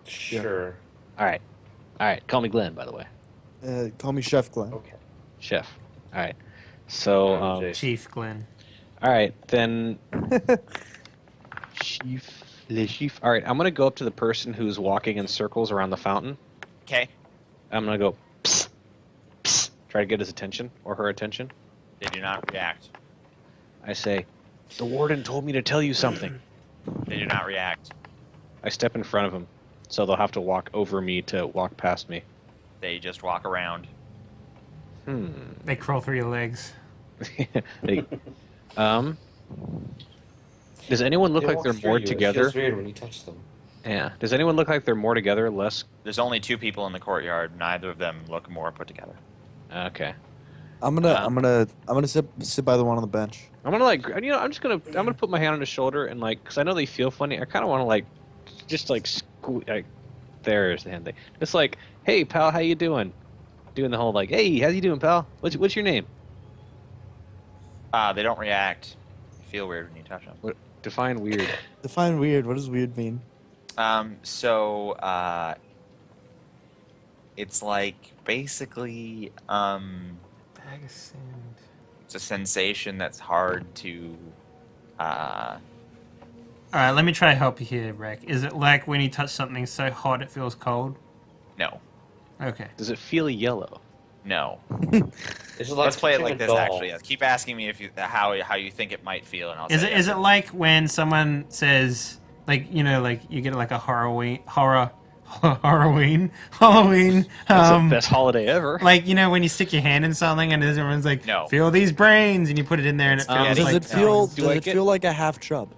Sure. All right. All right. Call me Glenn, by the way. Call me Chef Glenn. Okay. Chef. All right. So, Jason. Chief Glenn. all right, then Chief, Le Chief. All right, I'm gonna go up to the person who's walking in circles around the fountain. Okay. I'm gonna go psst, psst, try to get his attention or her attention. They do not react. I say, the warden told me to tell you something. They do not react. I step in front of them, so they'll have to walk over me to walk past me. They just walk around. They crawl through your legs. They, does anyone look like they're more together? It feels weird when you touch them. Yeah. Does anyone look like they're more together, less? There's only 2 people in the courtyard. Neither of them look more put together. Okay. I'm gonna sit by the one on the bench. I'm gonna I'm gonna put my hand on his shoulder and because I know they feel funny. I kind of want to just there's the hand thing. It's like, hey pal, how you doing? Doing the whole hey, how you doing, pal? What's your name? They don't react. You feel weird when you touch them. What? Define weird. Define weird. What does weird mean? It's basically Bag of sand. it's a sensation that's hard to All right, let me try to help you here, Rick. Is it like when you touch something so hot it feels cold? no. Okay. Does it feel yellow? No. Is it like Let's play it touching like a this doll? actually. Keep asking me if you how you think it might feel and I'll Is say it yes. is it like when someone says you get a Halloween Halloween That's the best holiday ever. when you stick your hand in something and everyone's like, No. feel these brains, and you put it in there and it feels Does Does like it feel? Do Does I it get- feel like a half chub?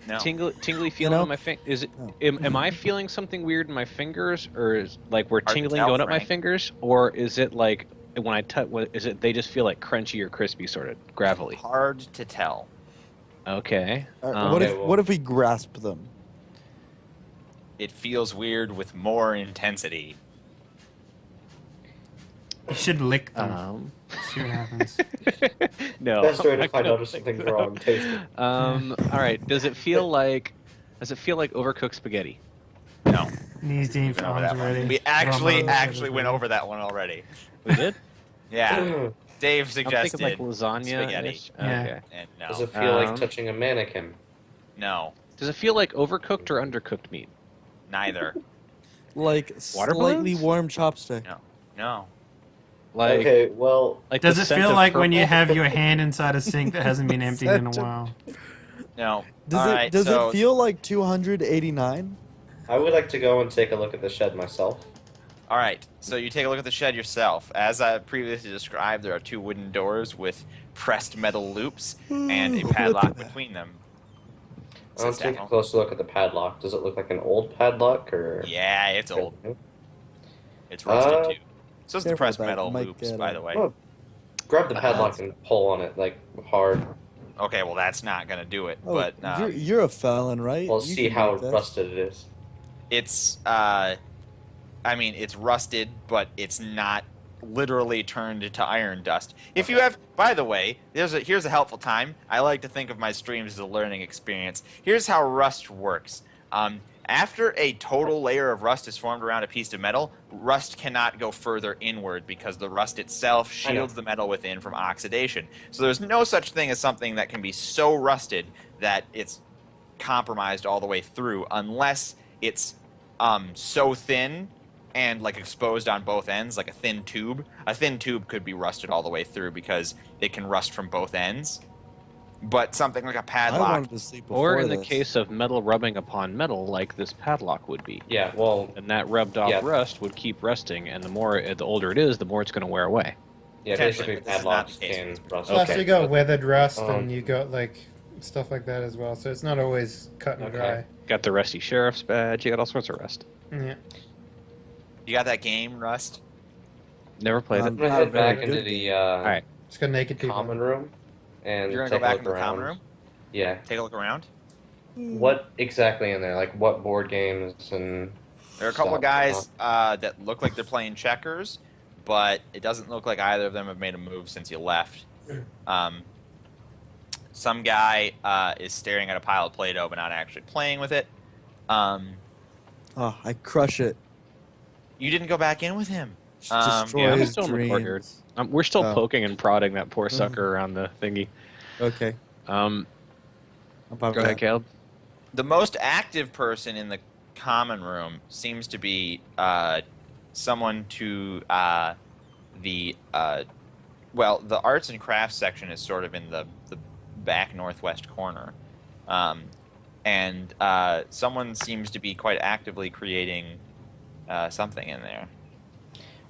No. Tingly feeling know? on my finger. Is it? Oh. Am I feeling something weird in my fingers, or is we're to tingling tell, going up my Frank. fingers, or is it when I touch? Is it they just feel like crunchy or crispy, sort of gravelly? Hard to tell. Okay. What if we grasp them? It feels weird with more intensity. you should lick them. See what happens. No. Best way I'm to not find gonna out if think something's so. wrong. Taste it. All right. Does it feel like overcooked spaghetti? No. Knees deep, Went over arms that one. ready. We actually Arms went ready. over that one already. We did. Yeah. Dave I'm suggested thinking lasagna. spaghetti. Yeah. Okay. And Does no. it feel like Um, touching a mannequin? No. Does it feel like overcooked or undercooked meat? Neither. Like Water slightly balloons? warm chopstick. No. Okay, well, Does the it scent feel of like when you purple? have your hand inside a sink that hasn't been emptied in a while? No. Does All it? right, Does so it feel like 289? I would like to go and take a look at the shed myself. All right, so you take a look at the shed yourself. As I previously described, there are 2 wooden doors with pressed metal loops and a padlock between them. I'll Says take a Daniel. closer look at the padlock. Does it look like an old padlock or? Yeah, it's old. It's rusted too. So it's the Careful pressed with that, metal you might loops, get, by the way. Oh, grab the padlock and pull on it hard. Okay, well that's not gonna do it. Oh, But you're a felon, right? We'll You see can how make that. rusted it is. it's it's rusted, but it's not literally turned into iron dust. If you have, by the way, here's a helpful time. I like to think of my streams as a learning experience. Here's how rust works. After a total layer of rust is formed around a piece of metal, rust cannot go further inward because the rust itself I know. shields the metal within from oxidation. So there's no such thing as something that can be so rusted that it's compromised all the way through unless it's so thin and exposed on both ends, like a thin tube. A thin tube could be rusted all the way through because it can rust from both ends. But something like a I padlock, wanted to sleep before Or in the this. case of metal rubbing upon metal, like this padlock would be. Yeah, well, And that rubbed off Yeah. rust would keep rusting, and the older it is, the more it's going to wear away. yeah, Potentially, basically but this is not padlocks the case. can rust. Plus, Okay. you got weathered rust, Um, and you got stuff like that as well. So it's not always cut and Okay. dry. Got the rusty sheriff's badge. You got all sorts of rust. Yeah. you got that game, Rust? Never played I'm it. gonna Not head a very back into good the Alright. Just got naked people. common room and You're gonna take go back a into look the around. common room? Yeah. Take a look around? What exactly in there? Like what board games and? There are a couple of stuff, guys that look like they're playing checkers, but it doesn't look like either of them have made a move since you left. Some guy is staring at a pile of Play-Doh but not actually playing with it. Oh, I crush it. You didn't go back in with him. Destroy yeah, I'm his still in the courtyard. dreams. We're still Oh. poking and prodding that poor sucker around the thingy. Okay. Um, I'm fine go with ahead, that. Caleb. The most active person in the common room seems to be someone to the the arts and crafts section is sort of in the back northwest corner, and someone seems to be quite actively creating something in there.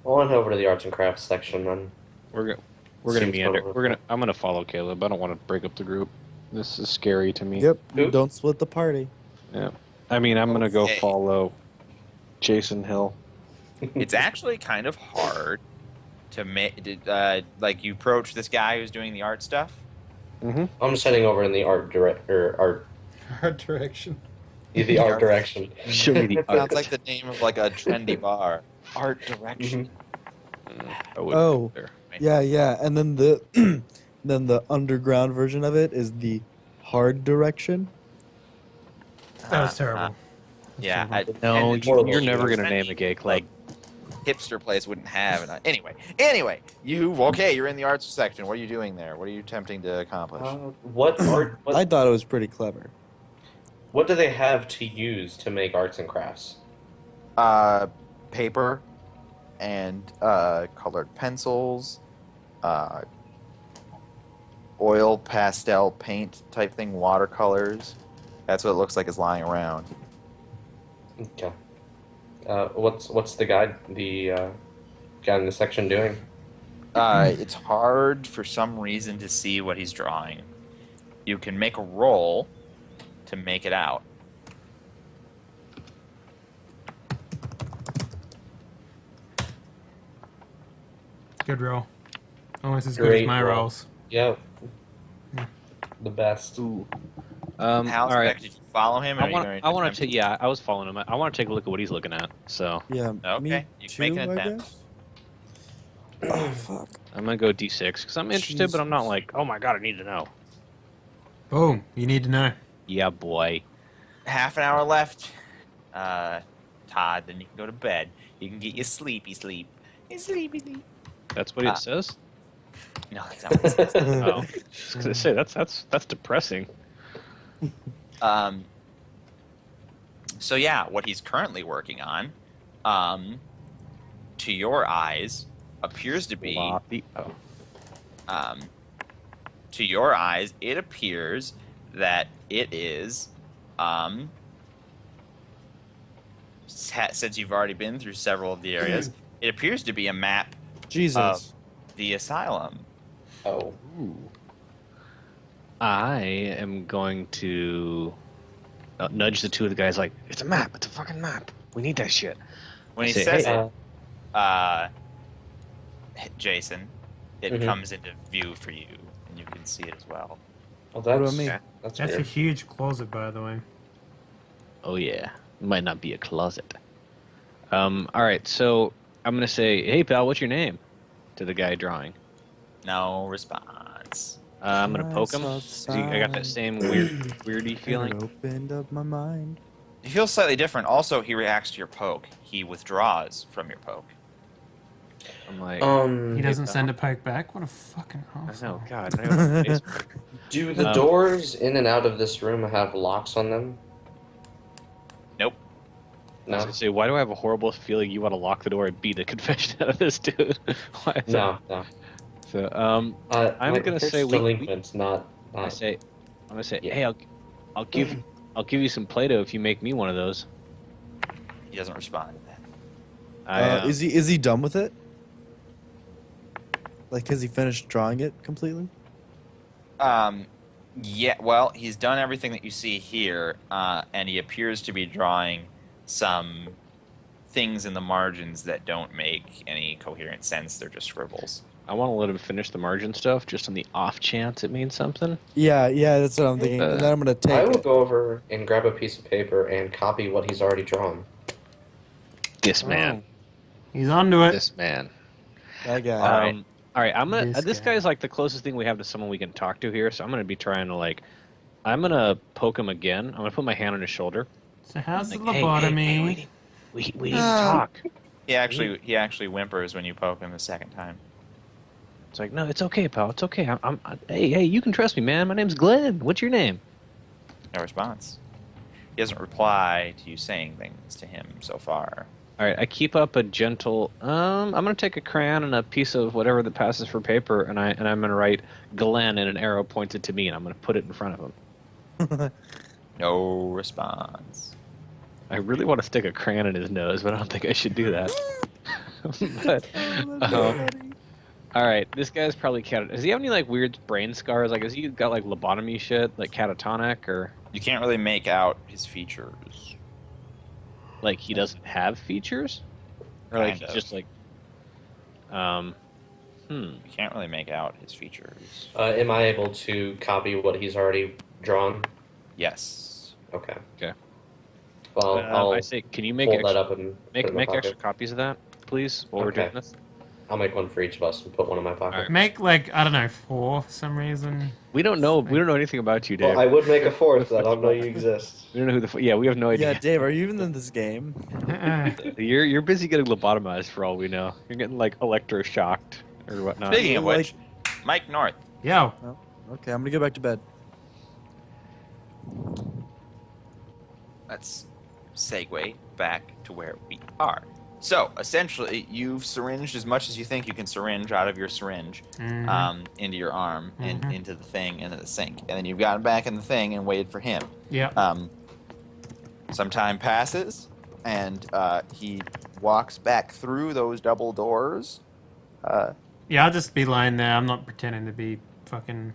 I'll run over to the arts and crafts section then. We're gonna Seems meander. totally I'm gonna follow Caleb. I don't want to break up the group. This is scary to me. Yep. Who? Don't split the party. Yeah. I mean, I'm gonna go Okay. follow Jason Hill. It's actually kind of hard to make. Like you approach this guy who's doing the art stuff. Mm-hmm. I'm just heading over in the art direction. direction. Show me the It art. sounds like the name of like a trendy bar. Art direction. I wouldn't Oh. go there. Yeah. And then the underground version of it is the hard direction. That was terrible. Yeah, No, and horrible. you're never gonna trendy, name a gay club. hipster place wouldn't have. Anyway, you're in the arts section. What are you doing there? What are you attempting to accomplish? What art? I thought it was pretty clever. What do they have to use to make arts and crafts? Paper and colored pencils, oil pastel paint type thing, watercolors. That's what it looks like is lying around. Okay. What's the guy in the section doing? It's hard for some reason to see what he's drawing. You can make a roll to make it out. Good roll. Almost as good Great as my roll. rolls. Yep. The best. Ooh. How's All right. Did you follow him? Or I are you want. going I want attempt to. Yeah, I was following him. I want to take a look at what he's looking at. So Yeah. Okay, Me you too, can make an I attempt. guess. Oh fuck. I'm gonna go D6 because I'm interested, but I'm not like, oh my god, I need to know. Boom. You need to know. Yeah, boy. Half an hour left. Todd, then you can go to bed. You can get your sleepy sleep. Your sleepy sleep. That's what it says. No, that's not what it says. Oh, I was gonna say that's depressing. So yeah, what he's currently working on, to your eyes, appears to be. Sloppy. Oh. To your eyes, it appears that it is. Since you've already been through several of the areas, it appears to be a map Jesus. the asylum. Oh. Ooh. I am going to nudge the two of the guys like, it's a map. It's a fucking map. We need that shit. When he Say, says hey, it, Jason, it Mhm. comes into view for you, and you can see it as well. Well, What that's about me? that's That's a weird. huge closet, by the way. Oh yeah, it might not be a closet. All right, so I'm gonna say, hey pal, what's your name? To the guy drawing. No response. I'm gonna poke him. I got that same weirdy It feeling. opened up my mind. He feels slightly different. Also, he reacts to your poke. He withdraws from your poke. I'm like, He doesn't send a poke back. What a fucking I asshole. know, God. I know his face. Do the doors in and out of this room have locks on them? Nope. I was No. gonna say, why do I have a horrible feeling you want to lock the door and beat the confession out of this dude? Why is that? No. So, I'm gonna say we- delinquents, not. I'm gonna say, Yeah. hey, I'll give you some Play-Doh if you make me one of those. He doesn't respond to that. Is he done with it? Like, has he finished drawing it completely? Yeah, well, he's done everything that you see here, and he appears to be drawing some things in the margins that don't make any coherent sense. They're just scribbles. I want to let him finish the margin stuff, just on the off chance it means something. Yeah, that's what I'm thinking. And then I'm gonna take I will it. go over and grab a piece of paper and copy what he's already drawn. This man. He's onto it. This man. That guy. All right. I'm gonna. This This guy. guy's like the closest thing we have to someone we can talk to here. So I'm gonna be trying to like. I'm gonna poke him again. I'm gonna put my hand on his shoulder. So how's the Like, hey, lobotomy? we need to talk. He actually whimpers when you poke him the second time. It's like, no, it's okay, pal. It's okay. Hey, you can trust me, man. My name's Glenn. What's your name? No response. He doesn't reply to you saying things to him so far. All right, I keep up a gentle. I'm gonna take a crayon and a piece of whatever that passes for paper, and I'm gonna write Glenn and an arrow pointed to me, and I'm gonna put it in front of him. No response. I really want to stick a crayon in his nose, but I don't think I should do that. But, all right, this guy's probably Does he have any like weird brain scars? Like, has he got like lobotomy shit, like catatonic, or You can't really make out his features. like he doesn't have features, or like Kind he's of. just like, You can't really make out his features. Am I able to copy what he's already drawn? Yes. Okay. Okay. Well, I'll I say, can you make fold that extra, up and put it make in my make extra pocket. copies of that, please, while we're Okay. doing this? I'll make one for each of us and put one in my pocket. Alright. Make like I don't know 4 for some reason. We don't know anything about you, Dave. Well, I would make a fourth. I don't know you exist. We don't know who yeah, we have no idea. Yeah, Dave, are you even in this game? You're busy getting lobotomized for all we know. You're getting like electroshocked or whatnot. Speaking of like- which, Mike North. Yo, Okay, I'm gonna go back to bed. Let's segue back to where we are. So, essentially, you've syringed as much as you think you can syringe out of your syringe into your arm and into the thing, into the sink. And then you've gotten back in the thing and waited for him. yeah. Some time passes, and he walks back through those double doors. Yeah, I'll just be lying there. I'm not pretending to be fucking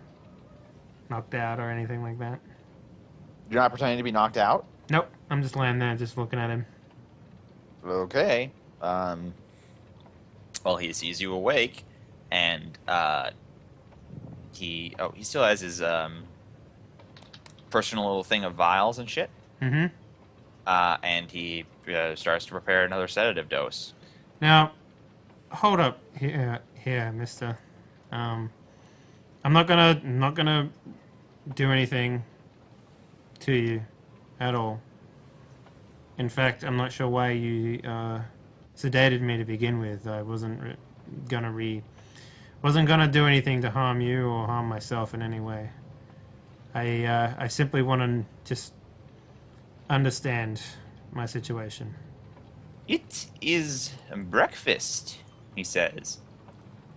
knocked out or anything like that. You're not pretending to be knocked out? Nope, I'm just lying there, just looking at him. Okay. Well, he sees you awake, and he still has his personal little thing of vials and shit. Mm-hmm. And he starts to prepare another sedative dose. Now, hold up here, Mister. I'm not gonna do anything to you at all. In fact, I'm not sure why you sedated me to begin with. I wasn't gonna do anything to harm you or harm myself in any way. I simply want to just understand my situation. It is breakfast, he says.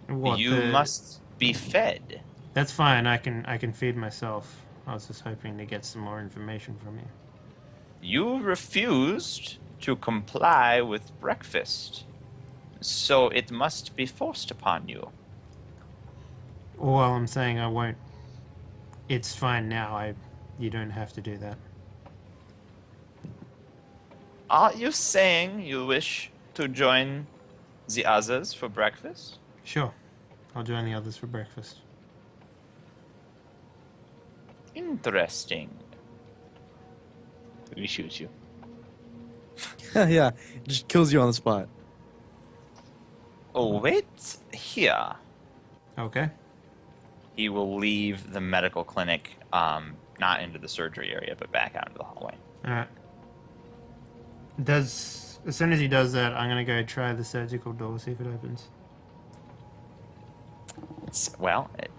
What, You must be fed. That's fine. I can feed myself. I was just hoping to get some more information from you. You refused to comply with breakfast, so it must be forced upon you. Well, I'm saying I won't. It's fine now. You don't have to do that. Are you saying you wish to join the others for breakfast? Sure. I'll join the others for breakfast. Interesting. He shoots you. Yeah, just kills you on the spot. Oh, wait here. Okay. He will leave the medical clinic, not into the surgery area, but back out into the hallway. Alright. As soon as he does that, I'm gonna go try the surgical door, see if it opens.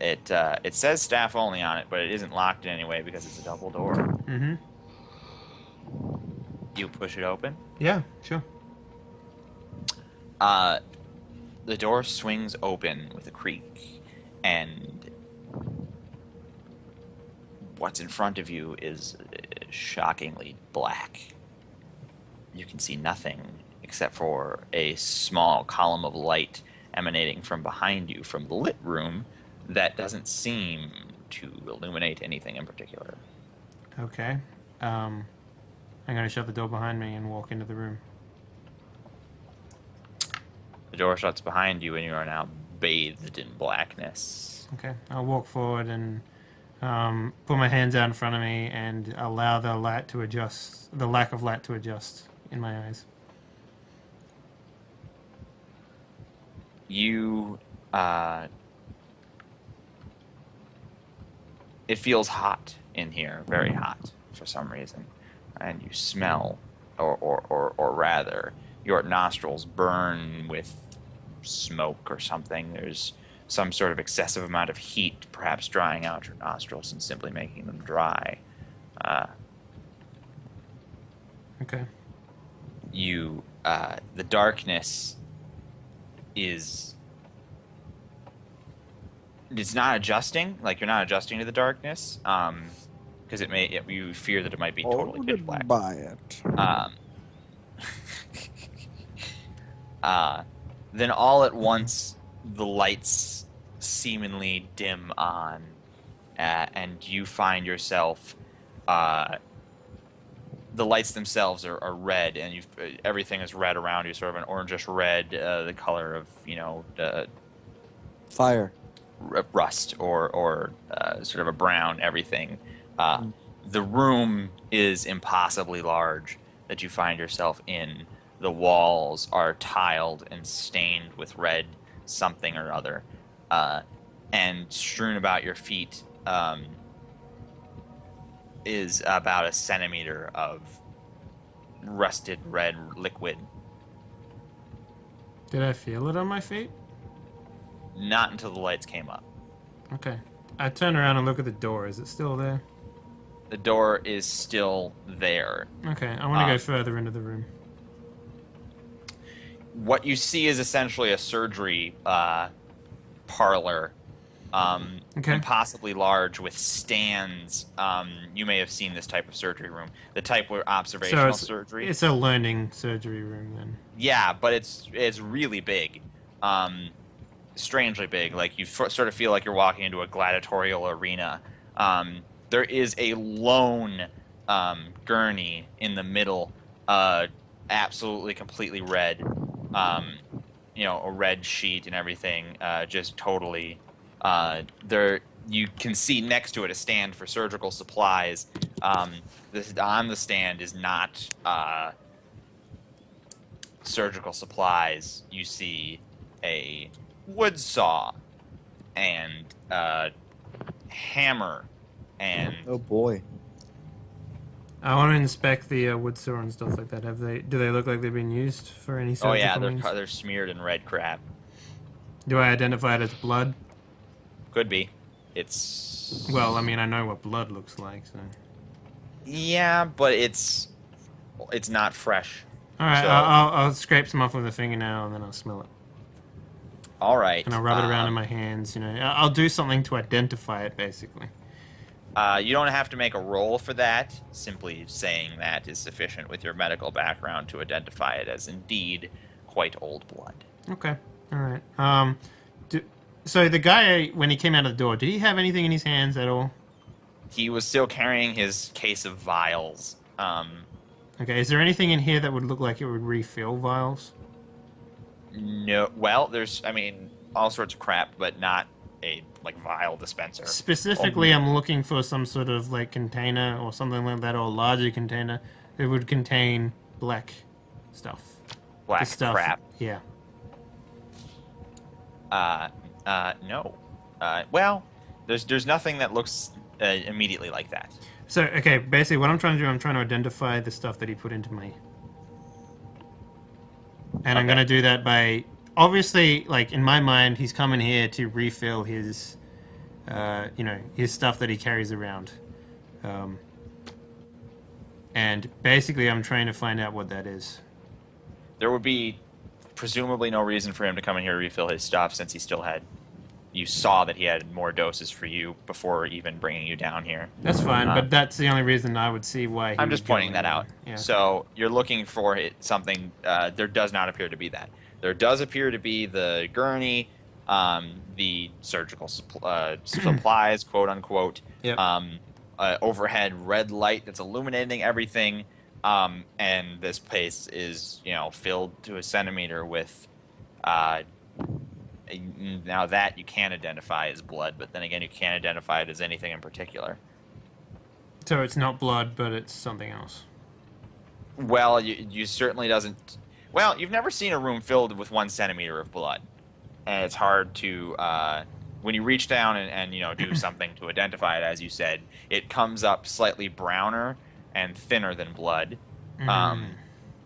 It says staff only on it, but it isn't locked in any way because it's a double door. Mm-hmm. You push it open. Yeah, sure. The door swings open with a creak, and what's in front of you is shockingly black. You can see nothing except for a small column of light emanating from behind you from the lit room that doesn't seem to illuminate anything in particular. Okay. I'm gonna shut the door behind me and walk into the room. The door shuts behind you, and you are now bathed in blackness. Okay. I'll walk forward and put my hands out in front of me and allow the light to adjust, the lack of light to adjust in my eyes. You, it feels hot in here, very hot for some reason. and you smell, or rather, your nostrils burn with smoke or something. There's some sort of excessive amount of heat, perhaps drying out your nostrils and simply making them dry. Okay. The darkness is... It's not adjusting, like you're not adjusting to the darkness, because you fear that it might be totally pitch black. Buy it. Then all at once, the lights seemingly dim on, and you find yourself. The lights themselves are red, and everything is red around you, sort of an orangish red, the color of Fire. rust or sort of a brown everything. The room is impossibly large that you find yourself in. The walls are tiled and stained with red something or other, and strewn about your feet is about a centimeter of rusted red liquid. Did I feel it on my feet? Not until the lights came up. Okay. I turn around and look at the door. Is it still there? The door is still there. Okay, I want to go further into the room. What you see is essentially a surgery parlor, Okay. impossibly large, with stands. You may have seen this type of surgery room, the type where observational surgery. It's a learning surgery room then. Yeah, but it's really big, strangely big. Like you sort of feel like you're walking into a gladiatorial arena. There is a lone gurney in the middle, absolutely completely red. A red sheet and everything, just totally. There, you can see next to it a stand for surgical supplies. On the stand is not surgical supplies. You see a wood saw and hammer and Oh boy. I want to inspect the wood saw and stuff like that. Do they look like they've been used for any surgical oh yeah, means? they're smeared in red crap. Do I identify it as blood? Could be. It's Well, I mean, I know what blood looks like, so... yeah, but it's not fresh. Alright, So- I'll scrape some off with a fingernail and then I'll smell it. All right. And I'll rub it around in my hands, I'll do something to identify it, basically. You don't have to make a roll for that. Simply saying that is sufficient with your medical background to identify it as indeed quite old blood. Okay, alright. So the guy, when he came out of the door, did he have anything in his hands at all? He was still carrying his case of vials. Okay, is there anything in here that would look like it would refill vials? No, well, there's, all sorts of crap, but not a vial dispenser. Specifically, I'm looking for some sort of container or something like that, or a larger container that would contain black stuff. Black The stuff. crap. Yeah. No. Well, there's nothing that looks immediately like that. So, okay, basically what I'm trying to do, I'm trying to identify the stuff that he put into me. And I'm Okay. going to do that by, obviously, in my mind, he's coming here to refill his, his stuff that he carries around. And basically I'm trying to find out what that is. There would be presumably no reason for him to come in here to refill his stuff, since he still had... You saw that he had more doses for you before even bringing you down here. That's fine, but that's the only reason I would see why he I'm would just go pointing in that there. out. Yeah. So you're looking for something. There does not appear to be that. There does appear to be the gurney, the surgical supplies, quote unquote. Yep. Overhead red light that's illuminating everything. And this place is, filled to a centimeter with. Now that you can identify as blood, but then again, you can't identify it as anything in particular. So it's not blood, but it's something else. Well, you certainly doesn't... Well, you've never seen a room filled with 1 centimeter of blood. And it's hard to... when you reach down and do something to identify it, as you said, it comes up slightly browner, and thinner than blood.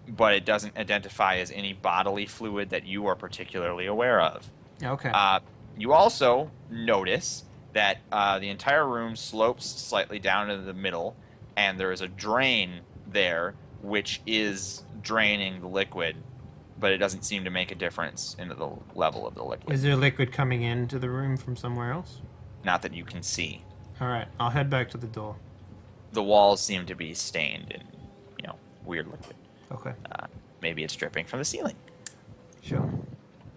But it doesn't identify as any bodily fluid that you are particularly aware of. Okay. You also notice that the entire room slopes slightly down into the middle, and there is a drain there which is draining the liquid, but it doesn't seem to make a difference into the level of the liquid. Is there liquid coming into the room from somewhere else? Not that you can see. All right, I'll head back to the door. The walls seem to be stained in, weird liquid. Okay. Maybe it's dripping from the ceiling. Sure.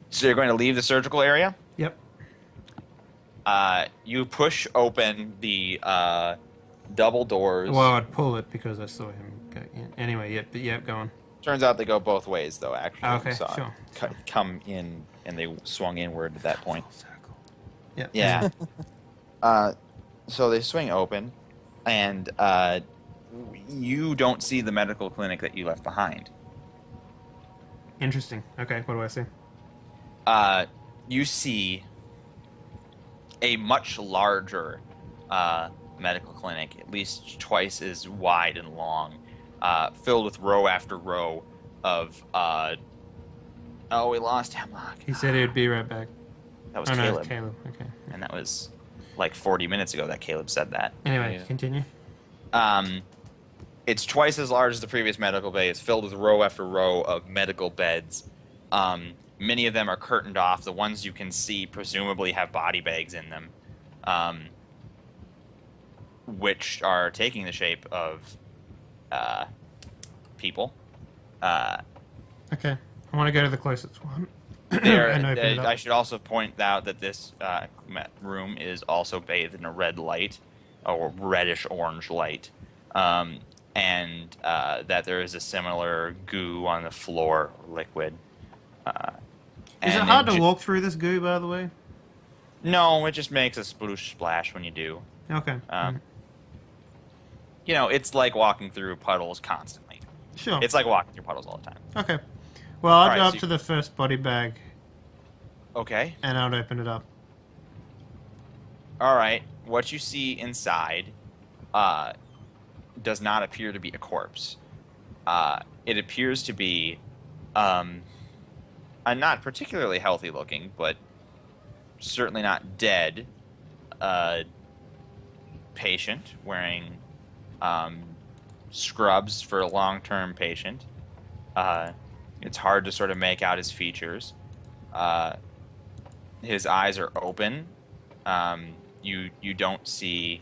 So you're going to leave the surgical area? Yep. You push open the double doors. Well, I'd pull it because I saw him go in. Anyway, yep, go on. Turns out they go both ways, though, actually. Okay, You saw it sure. come in, and they swung inward at that point. Full circle. Yep. Yeah. So they swing open, and you don't see the medical clinic that you left behind. Interesting. Okay, what do I see? You see a much larger medical clinic, at least twice as wide and long, filled with row after row of... we lost Hemlock. He said he would be right back. That was Oh, Caleb. no, Caleb. Okay. And that was like 40 minutes ago that Caleb said that. Anyway, Yeah. continue. It's twice as large as the previous medical bay. It's filled with row after row of medical beds. Many of them are curtained off. The ones you can see presumably have body bags in them, which are taking the shape of people. Okay. I want to go to the closest one. There, And open it up. I should also point out that this room is also bathed in a red light, or reddish-orange light, and that there is a similar goo on the floor, liquid. Is it and hard to walk through this goo, by the way? No, it just makes a sploosh splash when you do. Okay. It's like walking through puddles constantly. Sure. It's like walking through puddles all the time. Okay. Well, I'll Alright, go up so to the first body bag Okay. and I'll open it up. All right. What you see inside does not appear to be a corpse. It appears to be a not particularly healthy looking, but certainly not dead patient wearing scrubs for a long-term patient. It's hard to sort of make out his features. His eyes are open. You don't see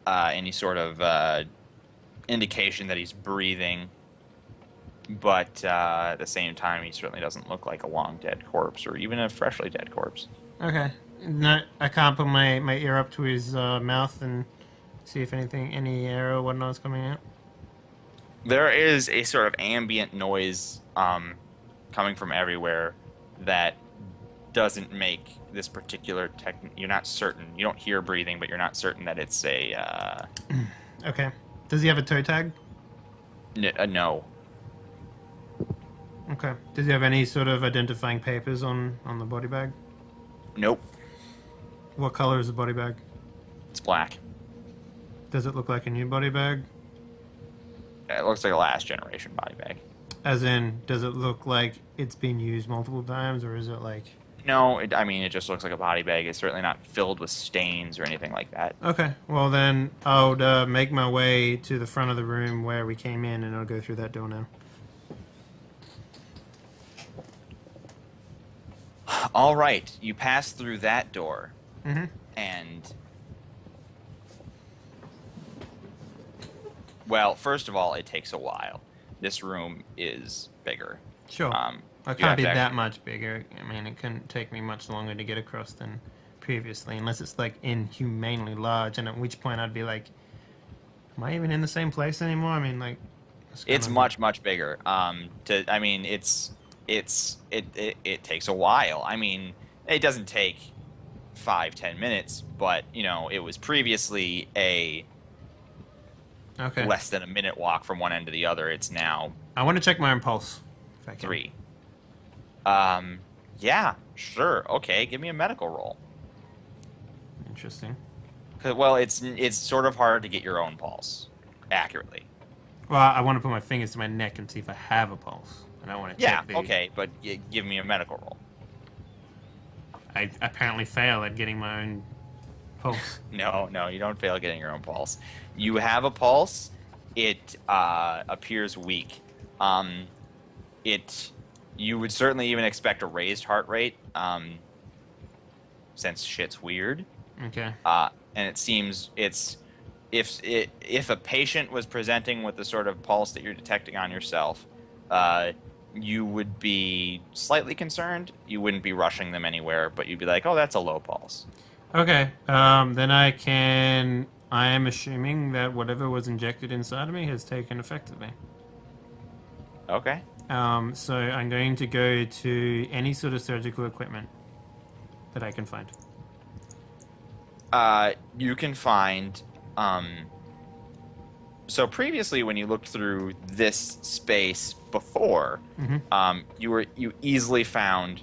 any sort of indication that he's breathing, but at the same time, he certainly doesn't look like a long dead corpse or even a freshly dead corpse. Okay. No, I can't put my ear up to his mouth and see if any air or whatnot is coming out. There is a sort of ambient noise coming from everywhere that doesn't make this particular technique. You're not certain. You don't hear breathing, but you're not certain that it's a Okay. Does he have a toe tag? no. Okay. Does he have any sort of identifying papers on the body bag? Nope. What color is the body bag? It's black. Does it look like a new body bag? It looks like a last generation body bag. As in, does it look like it's been used multiple times, or is it like... No, it just looks like a body bag. It's certainly not filled with stains or anything like that. Okay, well then, I would make my way to the front of the room where we came in, and I'll go through that door now. All right, you pass through that door, Mm-hmm. and... Well, first of all, it takes a while. This room is bigger. Sure. You I have can't be to that actually- much bigger. I mean, it couldn't take me much longer to get across than previously, unless it's like inhumanely large, and at which point I'd be like, am I even in the same place anymore? I mean, like... It's much bigger. It takes a while. I mean, it doesn't take 5-10 minutes, but it was previously a Okay. less than a minute walk from one end to the other. It's now I want to check my impulse, if I can. 3. Yeah, sure. Okay, give me a medical roll. Interesting. Well, it's sort of hard to get your own pulse accurately. Well, I want to put my fingers to my neck and see if I have a pulse. And I want to Yeah, check the... okay, but give me a medical roll. I apparently fail at getting my own pulse. No, you don't fail getting your own pulse. You have a pulse. It appears weak. You would certainly even expect a raised heart rate, since shit's weird. Okay. And it seems if a patient was presenting with the sort of pulse that you're detecting on yourself, you would be slightly concerned. You wouldn't be rushing them anywhere, but you'd be like, oh, that's a low pulse. Okay. Then I am assuming that whatever was injected inside of me has taken effect of me. Okay. So I'm going to go to any sort of surgical equipment that I can find. You can find. So previously, when you looked through this space before, you easily found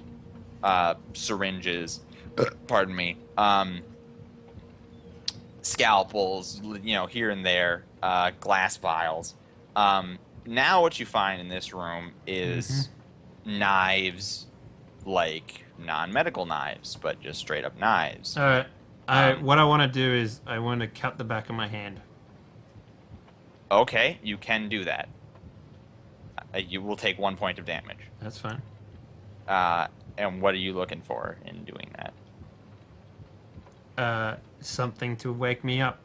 syringes. Pardon me. Scalpels, here and there, glass vials. Now what you find in this room is knives, like non-medical knives, but just straight up knives. What I want to do is I want to cut the back of my hand. Okay, you can do that. You will take 1 point of damage. That's fine. And what are you looking for in doing that? Something to wake me up.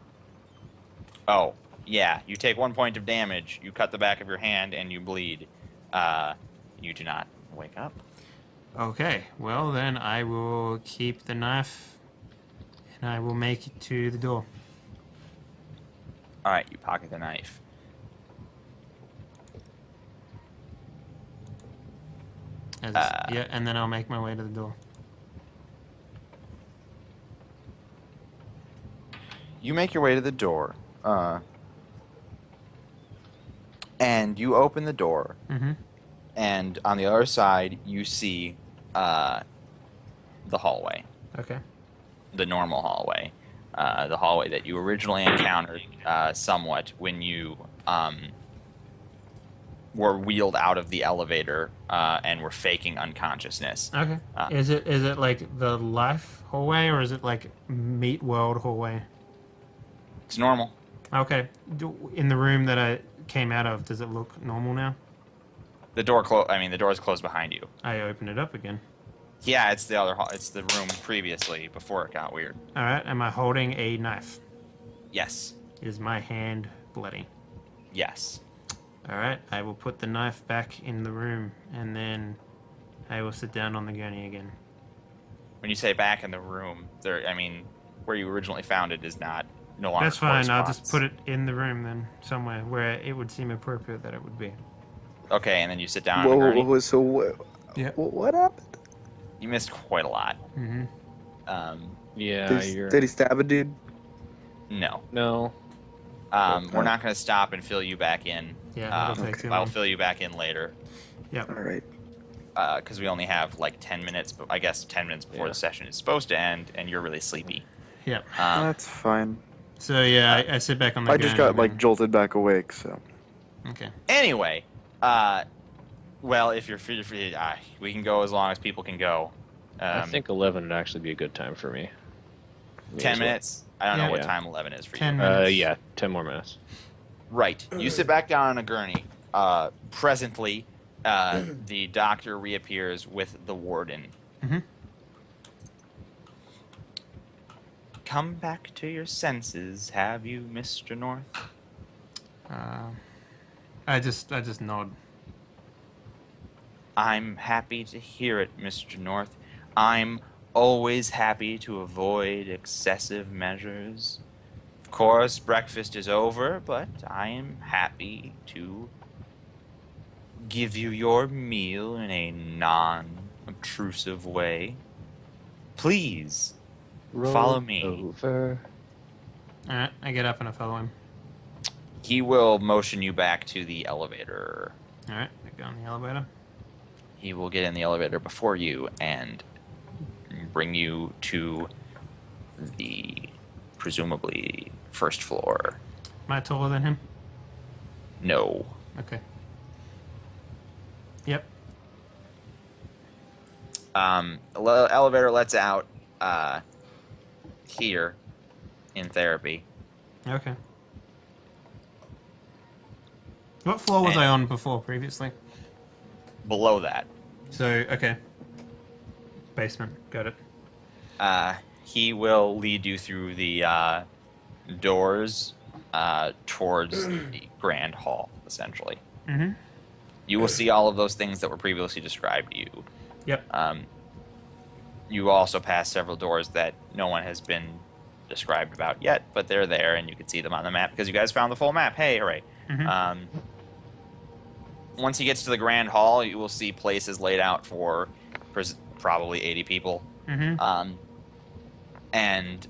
Oh, yeah. You take 1 point of damage, you cut the back of your hand, and you bleed. You do not wake up. Okay, well then I will keep the knife and I will make it to the door. Alright, you pocket the knife. Yeah, and then I'll make my way to the door. You make your way to the door. And you open the door. Mm-hmm. And on the other side, you see the hallway. Okay. The normal hallway. The hallway that you originally encountered somewhat when you were wheeled out of the elevator and were faking unconsciousness. Okay. Is it like the life hallway or is it like Meat World hallway? It's normal. Okay. In the room that I came out of, does it look normal now? The door is closed behind you. I open it up again. Yeah, it's the other hall. It's the room previously before it got weird. All right. Am I holding a knife? Yes. Is my hand bloody? Yes. All right. I will put the knife back in the room and then I will sit down on the gurney again. When you say back in the room, where you originally found it is no longer. That's fine. I'll corresponds. just put it in the room then, somewhere where it would seem appropriate that it would be. Okay, and then you sit down on the gurney. So what happened? You missed quite a lot. Mm-hmm. Yeah, Did he stab a dude? No. No. We're not going to stop and fill you back in. Yeah, it'll take too I'll long. fill you back in later. Yep. All right. Because we only have like 10 minutes, but I guess 10 minutes before Yeah. the session is supposed to end, and you're really sleepy. Yep. That's fine. So yeah, I sit back on the I gurney. just got again. jolted back awake, so. Okay. Anyway, well, if you're free, we can go as long as people can go. I think 11 would actually be a good time for me. 10 as well. minutes. I don't know what Yeah. time 11 is for 10 you. minutes. Yeah, 10 more minutes. Right. You sit back down on a gurney. Presently, the doctor reappears with the warden. Mm-hmm. Come back to your senses, have you, Mr. North? I just nod. I'm happy to hear it, Mr. North. I'm always happy to avoid excessive measures. Of course, breakfast is over, but I am happy to give you your meal in a non-obtrusive way. Please, follow me. Over. All right. I get up and I follow him. He will motion you back to the elevator. All right. I go in the elevator. He will get in the elevator before you and bring you to the presumably first floor. Am I taller than him? No. Okay. Yep. Elevator lets out here in therapy. Okay. What floor was I on before previously? Below that, So, okay. Basement. Got it. he will lead you through the doors towards the grand hall, essentially. Mm-hmm. You will see all of those things that were previously described to you. Yep. You also pass several doors that no one has been described about yet, but they're there, and you can see them on the map because you guys found the full map. Hey, hooray. Mm-hmm. Once he gets to the grand hall, you will see places laid out for probably 80 people. Mm-hmm. And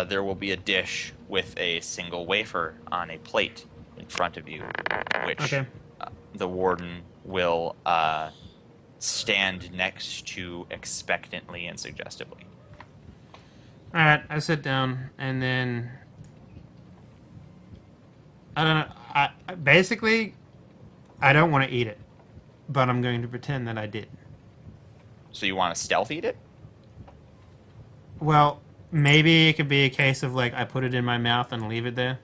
there will be a dish with a single wafer on a plate in front of you, which Okay. the warden will stand next to expectantly and suggestively. Alright, I sit down, and then... I don't know. Basically, I don't want to eat it, but I'm going to pretend that I did. So you want to stealth eat it? Well, maybe it could be a case of, like, I put it in my mouth and leave it there,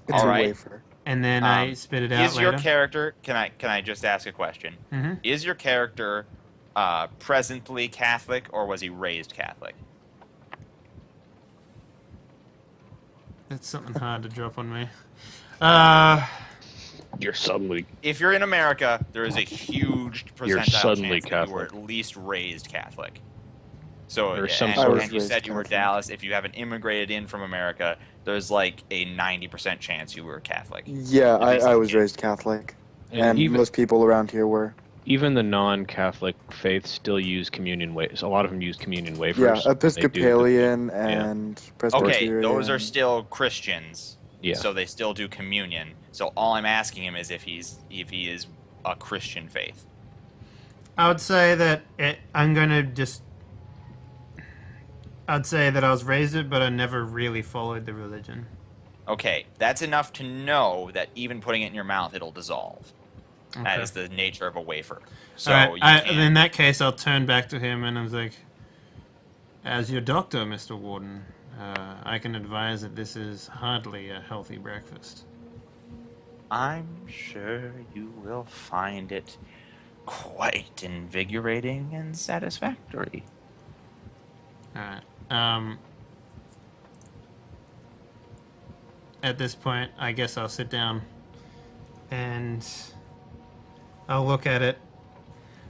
It's All a right. wafer. and then I spit it out Is later. your character? Can I just ask a question? Mm-hmm. Is your character presently Catholic, or was he raised Catholic? That's something hard to drop on me. You're suddenly If you're in America, there is a huge percentile suddenly chance that you were Catholic. at least raised Catholic. So, Or some and, sort of- and you said you were Catholic. Dallas. If you haven't immigrated in from America, there's like a 90% chance you were Catholic. Yeah, At least I as a was kid. raised Catholic, and even most people around here were. even the non-Catholic faiths still use communion wafers. A lot of them use communion Yeah, wafers. They do the- Episcopalian and Presbyterian. Okay, those are still Christians. Yeah. So they still do communion. So all I'm asking him is if he is a Christian faith. I would say that I'm going to just... I'd say that I was raised it, but I never really followed the religion. Okay, that's enough to know that even putting it in your mouth, it'll dissolve. That Okay. is the nature of a wafer. So Alright, you can... in that case, I'll turn back to him and I was like, as your doctor, Mr. Warden, I can advise that this is hardly a healthy breakfast. I'm sure you will find it quite invigorating and satisfactory. Alright. At this point, I guess I'll sit down and I'll look at it.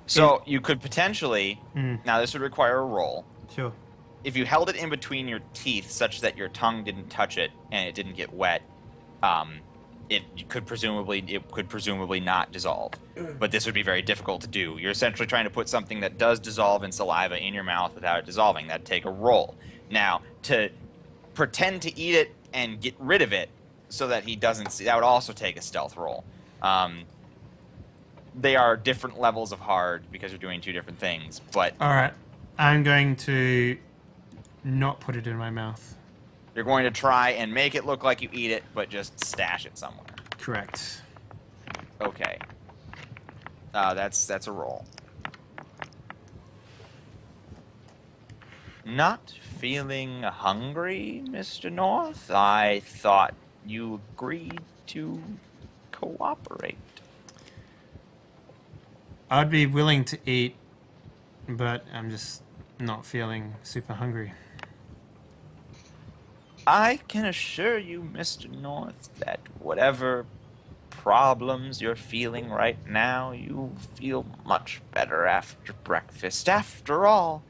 So you could potentially... Mm, Now, this would require a roll. sure. If you held it in between your teeth such that your tongue didn't touch it and it didn't get wet, it could presumably not dissolve. But this would be very difficult to do. You're essentially trying to put something that does dissolve in saliva in your mouth without it dissolving. That'd take a roll. Now, to pretend to eat it and get rid of it so that he doesn't see, that would also take a stealth roll. They are different levels of hard because you're doing two different things, but Alright. I'm going to not put it in my mouth. you're going to try and make it look like you eat it, but just stash it somewhere. Correct. Okay. That's a roll. Not feeling hungry, Mr. North? I thought you agreed to cooperate. I'd be willing to eat, but I'm just not feeling super hungry. I can assure you, Mr. North, that whatever problems you're feeling right now, you'll feel much better after breakfast. After all,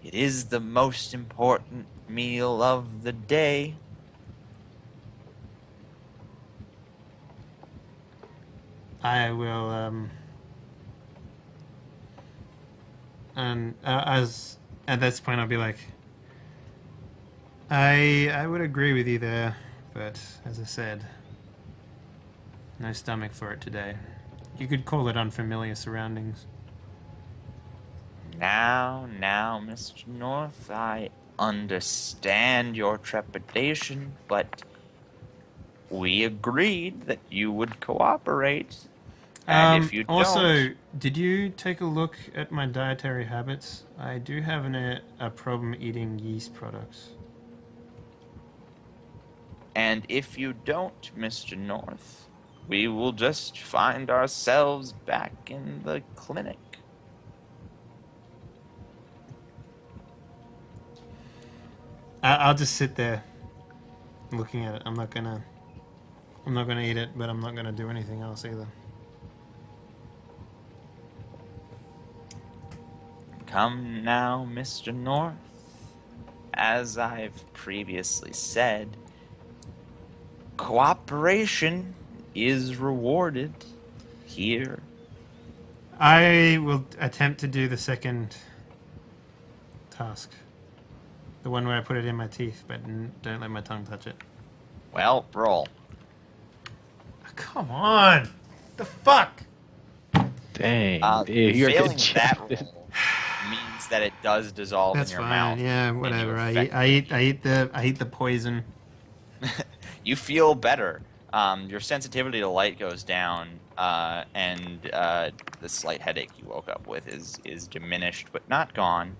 it is the most important meal of the day. I will, and as at this point, I'll be like, I would agree with you there, but as I said, no stomach for it today. You could call it unfamiliar surroundings. Now, Mr. North, I understand your trepidation, but we agreed that you would cooperate. And if you Also, don't, did you take a look at my dietary habits? I do have a problem eating yeast products. and if you don't, Mr. North, we will just find ourselves back in the clinic. I'll just sit there, looking at it. I'm not gonna eat it, but I'm not gonna do anything else either. Come now, Mr. North. As I've previously said, cooperation is rewarded here. I will attempt to do the second task. The one where I put it in my teeth, but don't let my tongue touch it. Well, roll. Come on! The fuck? Dang, dude, you're Failing good. that roll means that it does dissolve That's in your fine. mouth. Yeah, and you whatever. I effectively- eat the poison. You feel better. Your sensitivity to light goes down, and the slight headache you woke up with is diminished, but not gone.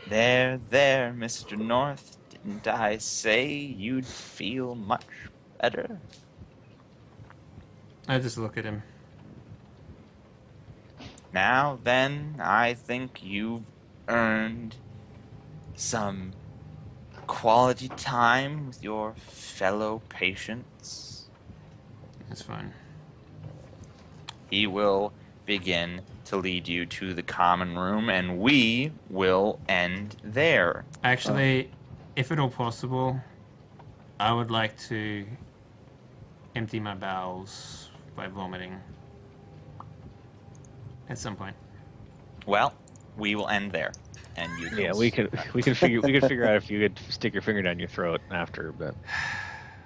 There, Mr. North. Didn't I say you'd feel much better? I just look at him. Now then, I think you've earned some quality time with your fellow patients. That's fine. He will begin to lead you to the common room, and we will end there. Actually, if at all possible, I would like to empty my bowels by vomiting at some point. Well, we will end there, and you. Yeah, we could figure out if you could stick your finger down your throat after, but